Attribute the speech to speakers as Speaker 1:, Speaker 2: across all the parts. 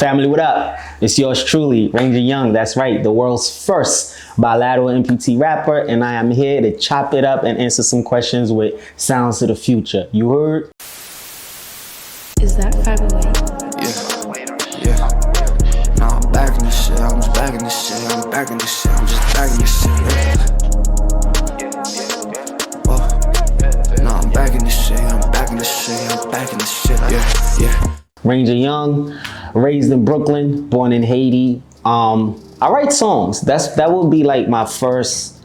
Speaker 1: Family, what up? It's yours truly, Rainger Young. That's right, the world's first bilateral amputee rapper, and I am here to chop it up and answer some questions with sounds of the future. You heard?
Speaker 2: Is that 508?
Speaker 3: Yeah. Now I'm back in this shit. I'm just back in this shit. I'm back in this shit. I'm just back in this shit. Yeah. Oh. Now I'm back in this shit. I'm back in this shit. I'm back in this shit. Yeah.
Speaker 1: Rainger Young, raised in Brooklyn, born in Haiti. I write songs. That would be like my first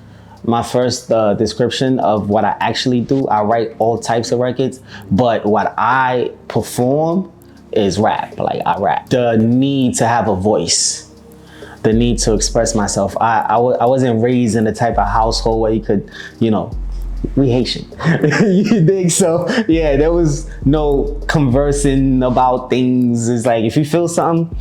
Speaker 1: description of what I actually do. I write all types of records, but what I perform is rap. Like I rap. The need to have a voice, the need to express myself. I wasn't raised in the type of household where you could, we Haitian. You dig? So yeah, there was no conversing about things. It's like if you feel something,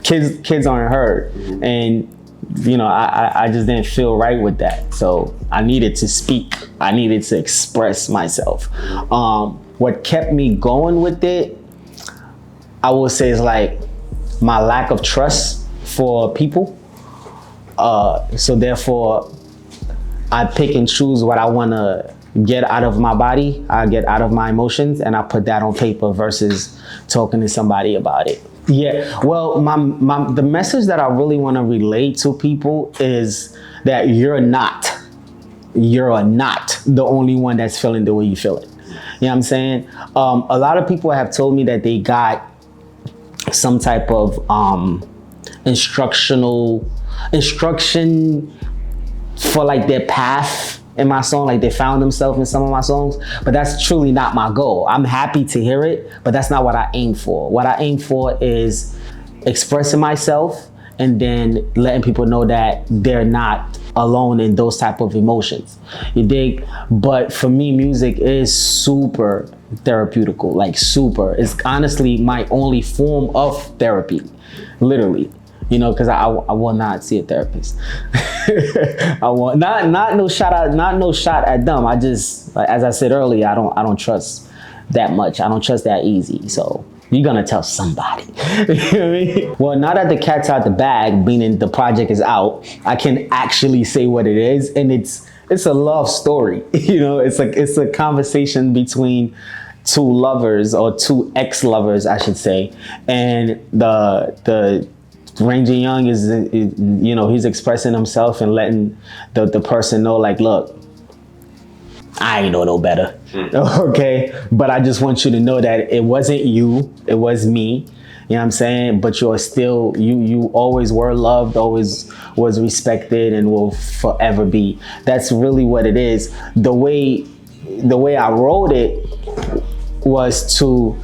Speaker 1: kids aren't heard, and I just didn't feel right with that. So I needed to speak. I needed to express myself. What kept me going with it, I would say, is like my lack of trust for people. So therefore, I pick and choose what I want to get out of my body. I get out of my emotions, and I put that on paper versus talking to somebody about it. Yeah, well, the message that I really want to relate to people is that you're not the only one that's feeling the way you feel it. You know what I'm saying? A lot of people have told me that they got some type of instruction for like their path in my song, like they found themselves in some of my songs, but that's truly not my goal. I'm happy to hear it, but that's not what I aim for. What I aim for is expressing myself and then letting people know that they're not alone in those type of emotions. You dig? But for me, music is super therapeutical, like super. It's honestly my only form of therapy, literally. Because I will not see a therapist. I want not no shot at them. I just, as I said earlier, I don't trust that much. I don't trust that easy. So you're gonna tell somebody. You know what I mean? Well, now that the cat's out the bag, meaning the project is out, I can actually say what it is, and it's a love story. It's a conversation between two lovers, or two ex-lovers, I should say, and the Rainger Young is he's expressing himself and letting the person know, like, look, I ain't know no better. Okay, but I just want you to know that it wasn't you, it was me. You know what I'm saying? But you're still, you always were loved, always was respected, and will forever be. That's really what it is. The way I wrote it was to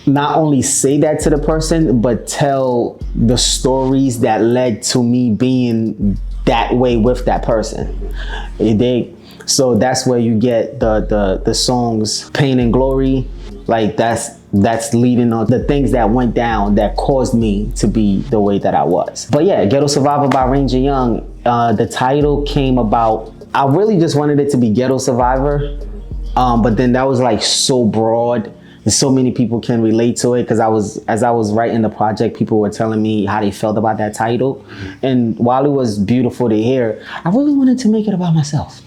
Speaker 1: not only say that to the person, but tell the stories that led to me being that way with that person. You dig? So that's where you get the songs Pain and Glory. Like that's leading on the things that went down that caused me to be the way that I was. But yeah, Ghetto Survivor by Rainger Young. The title came about, I really just wanted it to be Ghetto Survivor, but then that was like so broad. So many people can relate to it, because as I was writing the project, people were telling me how they felt about that title. And while it was beautiful to hear, I really wanted to make it about myself.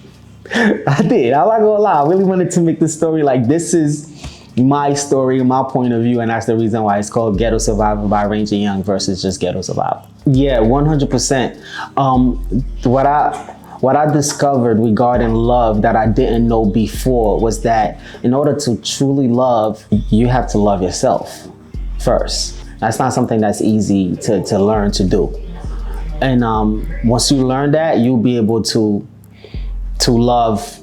Speaker 1: I did. I'm not gonna lie. I really wanted to make the story like, this is my story, my point of view, and that's the reason why it's called Ghetto Survivor by Rainger Young versus just Ghetto Survivor. Yeah, 100%. What I discovered regarding love that I didn't know before was that in order to truly love, you have to love yourself first. That's not something that's easy to learn to do. And once you learn that, you'll be able to love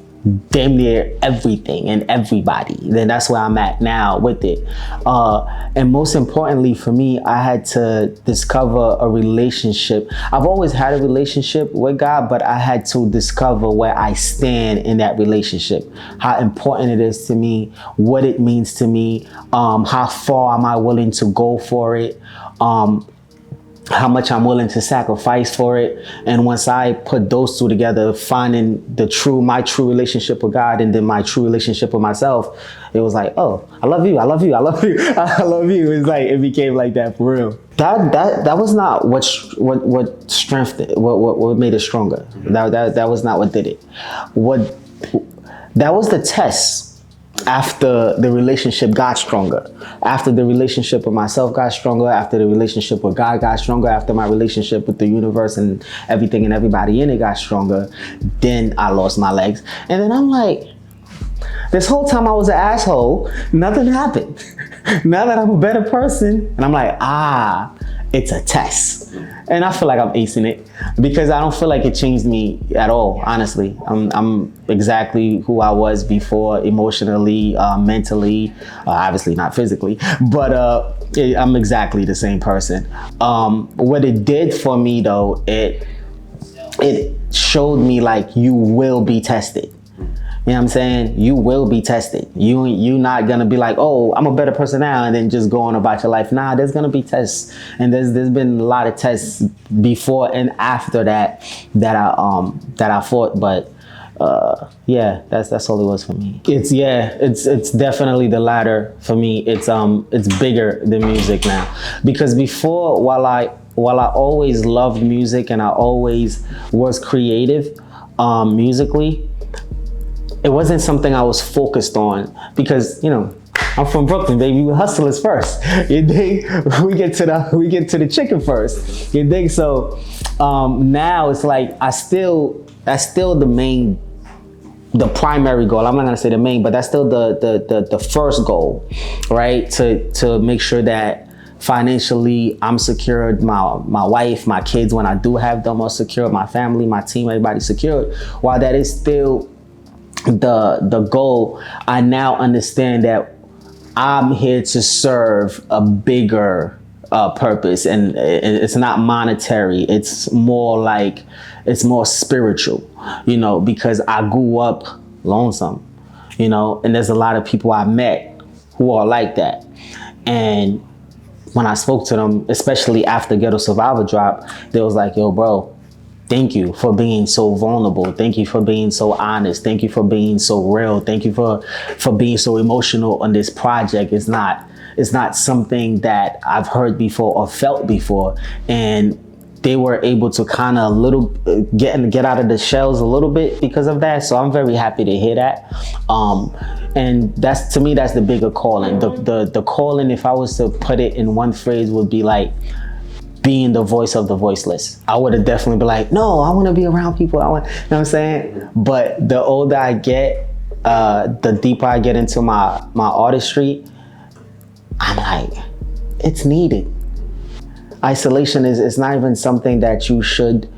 Speaker 1: damn near everything and everybody. Then that's where I'm at now with it. And most importantly for me, I had to discover a relationship. I've always had a relationship with God, but I had to discover where I stand in that relationship, how important it is to me, what it means to me, how far am I willing to go for it. how much I'm willing to sacrifice for it. And once I put those two together, finding my true relationship with God and then my true relationship with myself, it was like, oh, I love you, I love you, I love you, I love you. It's like, it became like that for real. That was not what strengthened, what made it stronger. That was not what did it. That was the test. After the relationship got stronger, after the relationship with myself got stronger, after the relationship with God got stronger, after my relationship with the universe and everything and everybody in it got stronger, then I lost my legs. And then I'm like, this whole time I was an asshole, nothing happened. Now that I'm a better person, and I'm like, it's a test. And I feel like I'm acing it because I don't feel like it changed me at all, honestly. I'm exactly who I was before, emotionally, mentally, obviously not physically, but I'm exactly the same person. What it did for me though, it showed me like you will be tested. You know what I'm saying? You will be tested. You not gonna be like, oh, I'm a better person now, and then just go on about your life. Nah, there's gonna be tests, and there's been a lot of tests before and after that I fought. But yeah, that's all it was for me. It's definitely the latter for me. It's bigger than music now, because before, while I always loved music and I always was creative musically, it wasn't something I was focused on because, you know, I'm from Brooklyn, baby. We hustlers first. You dig? We get to the chicken first. You dig? So now it's like that's still the primary goal. I'm not gonna say the main, but that's still the first goal, right? To make sure that financially I'm secured, my wife, my kids, when I do have them, are secured, my family, my team, everybody's secured. While that is still the goal, I now understand that I'm here to serve a bigger purpose, and it's not monetary. It's more spiritual, you know, because I grew up lonesome, you know, and there's a lot of people I met who are like that. And when I spoke to them, especially after Ghetto Survivor drop, they was like, yo, bro, thank you for being so vulnerable. Thank you for being so honest. Thank you for being so real. Thank you for being so emotional on this project. It's not something that I've heard before or felt before. And they were able to kind of get out of the shells a little bit because of that. So I'm very happy to hear that. And that's, to me, that's the bigger calling. The calling, if I was to put it in one phrase, would be like being the voice of the voiceless. I would have definitely been like, no, I want to be around people. You know what I'm saying? But the older I get, the deeper I get into my artistry, I'm like, it's needed. Isolation is not even something that you should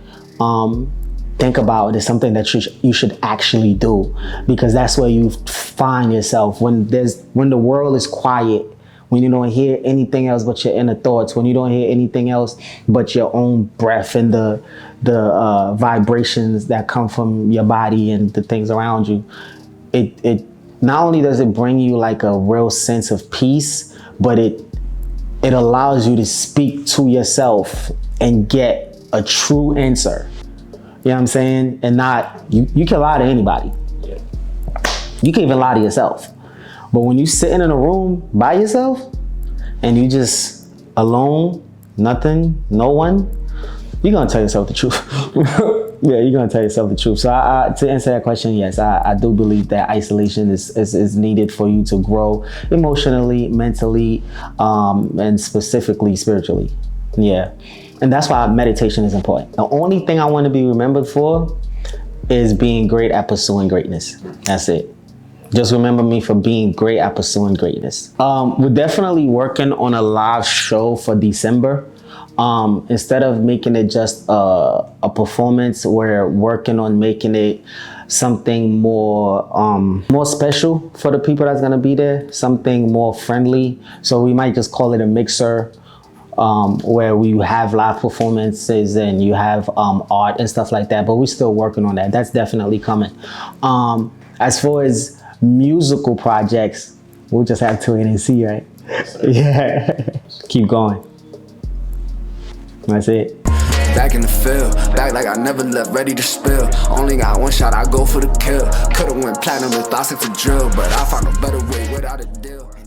Speaker 1: think about. It's something that you should actually do, because that's where you find yourself when the world is quiet, when you don't hear anything else but your inner thoughts, when you don't hear anything else but your own breath and the vibrations that come from your body and the things around you. It not only does it bring you like a real sense of peace, but it allows you to speak to yourself and get a true answer. You know what I'm saying? And not, you can lie to anybody. You can even lie to yourself. But when you sitting in a room by yourself and you just alone, nothing, no one, you're gonna tell yourself the truth. Yeah, you're gonna tell yourself the truth. So to answer that question, yes, I do believe that isolation is needed for you to grow emotionally, mentally, and specifically spiritually. Yeah, and that's why meditation is important. The only thing I want to be remembered for is being great at pursuing greatness. That's it. Just remember me for being great at pursuing greatness. We're definitely working on a live show for December. Instead of making it just a performance, we're working on making it something more special for the people that's gonna be there, something more friendly. So we might just call it a mixer, where we have live performances and you have art and stuff like that, but we're still working on that. That's definitely coming. As far as musical projects, we'll just have to wait and see, right? Yeah, keep going. That's it.
Speaker 3: Back in the field, back like I never left, ready to spill. Only got one shot, I go for the kill. Could've went platinum if I took the drill, but I found a better way without a deal.